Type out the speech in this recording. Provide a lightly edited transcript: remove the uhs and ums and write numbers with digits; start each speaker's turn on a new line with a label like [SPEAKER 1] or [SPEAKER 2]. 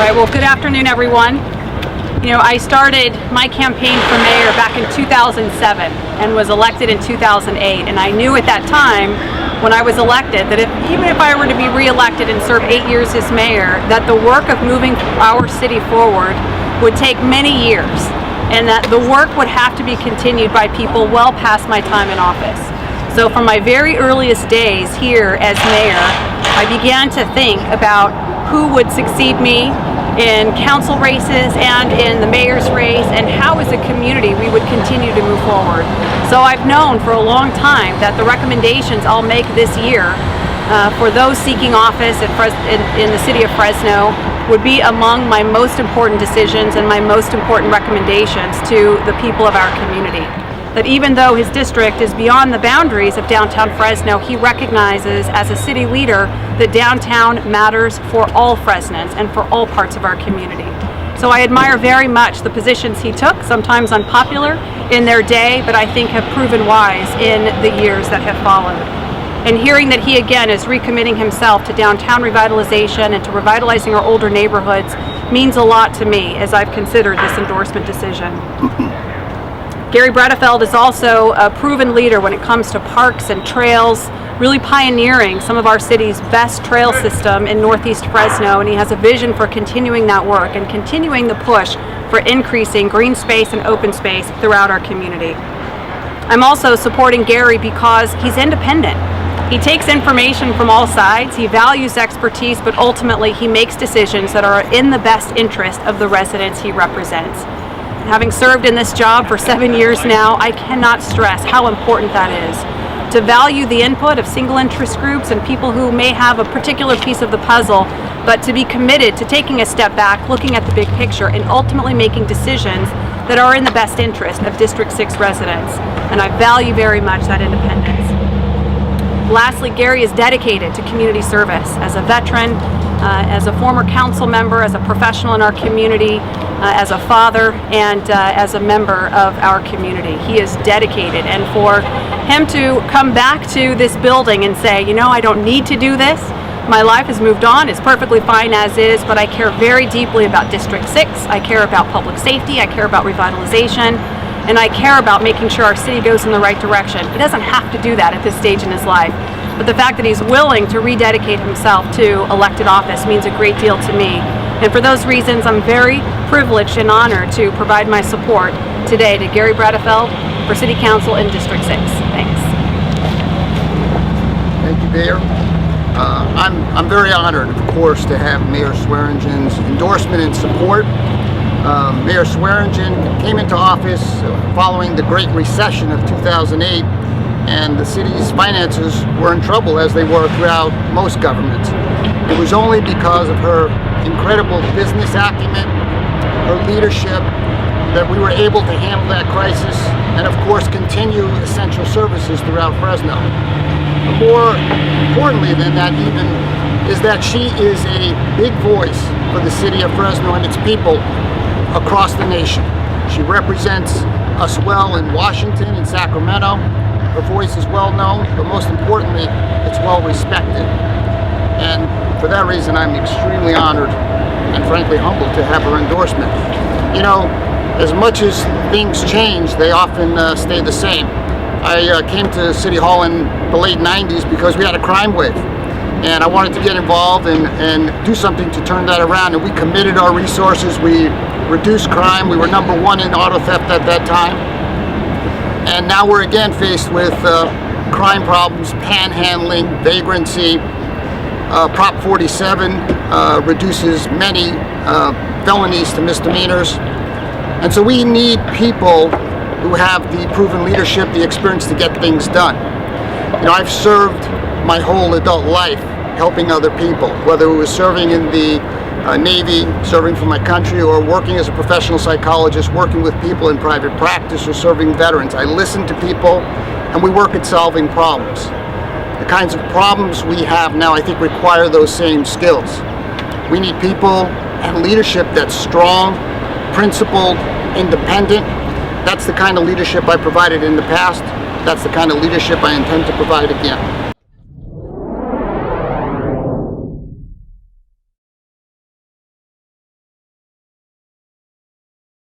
[SPEAKER 1] right, well, good afternoon, everyone. You know, I started my campaign for mayor back in 2007 and was elected in 2008, and I knew at that time when I was elected that even if I were to be re-elected and serve 8 years as mayor, that the work of moving our city forward would take many years, and that the work would have to be continued by people well past my time in office. So from my very earliest days here as mayor, I began to think about who would succeed me in council races and in the mayor's race, and how as a community we would continue to move forward. So I've known for a long time that the recommendations I'll make this year for those seeking office in the city of Fresno would be among my most important decisions and my most important recommendations to the people of our community. That even though his district is beyond the boundaries of downtown Fresno, he recognizes as a city leader that downtown matters for all Fresnans and for all parts of our community. So I admire very much the positions he took, sometimes unpopular in their day, but I think have proven wise in the years that have followed. And hearing that he again is recommitting himself to downtown revitalization and to revitalizing our older neighborhoods means a lot to me as I've considered this endorsement decision. Garry Bredefeld is also a proven leader when it comes to parks and trails, really pioneering some of our city's best trail system in Northeast Fresno, and he has a vision for continuing that work and continuing the push for increasing green space and open space throughout our community. I'm also supporting Garry because he's independent. He takes information from all sides, he values expertise, but ultimately he makes decisions that are in the best interest of the residents he represents. Having served in this job for 7 years now, I cannot stress how important that is. To value the input of single interest groups and people who may have a particular piece of the puzzle, but to be committed to taking a step back, looking at the big picture, and ultimately making decisions that are in the best interest of District 6 residents. And I value very much that independence. Lastly, Garry is dedicated to community service. As a veteran, as a former council member, as a professional in our community, as a father, and as a member of our community. He is dedicated, and for him to come back to this building and say, you know, I don't need to do this, my life has moved on, it's perfectly fine as is, but I care very deeply about District 6, I care about public safety, I care about revitalization, and I care about making sure our city goes in the right direction. He doesn't have to do that at this stage in his life, but the fact that he's willing to rededicate himself to elected office means a great deal to me. And for those reasons, I'm very privileged and honored to provide my support today to Garry Bredefeld for City Council in District 6. Thanks.
[SPEAKER 2] Thank you, Mayor. I'm very honored, of course, to have Mayor Swearingen's endorsement and support. Mayor Swearingen came into office following the Great Recession of 2008, and the city's finances were in trouble, as they were throughout most governments. It was only because of her incredible business acumen, her leadership, that we were able to handle that crisis and, of course, continue essential services throughout Fresno. But more importantly than that even is that she is a big voice for the city of Fresno and its people across the nation. She represents us well in Washington and Sacramento. Her voice is well known, but most importantly, it's well respected. And for that reason, I'm extremely honored and frankly humbled to have her endorsement. You know, as much as things change, they often stay the same. I came to City Hall in the late 90s because we had a crime wave. And I wanted to get involved and do something to turn that around. And we committed our resources. We reduced crime. We were #1 in auto theft at that time. And now we're again faced with crime problems, panhandling, vagrancy. Prop 47 reduces many felonies to misdemeanors. And so we need people who have the proven leadership, the experience to get things done. You know, I've served my whole adult life helping other people, whether it was serving in the Navy, serving for my country, or working as a professional psychologist, working with people in private practice, or serving veterans. I listen to people and we work at solving problems. The kinds of problems we have now, I think, require those same skills. We need people and leadership that's strong, principled, independent. That's the kind of leadership I provided in the past. That's the kind of leadership I intend to provide again.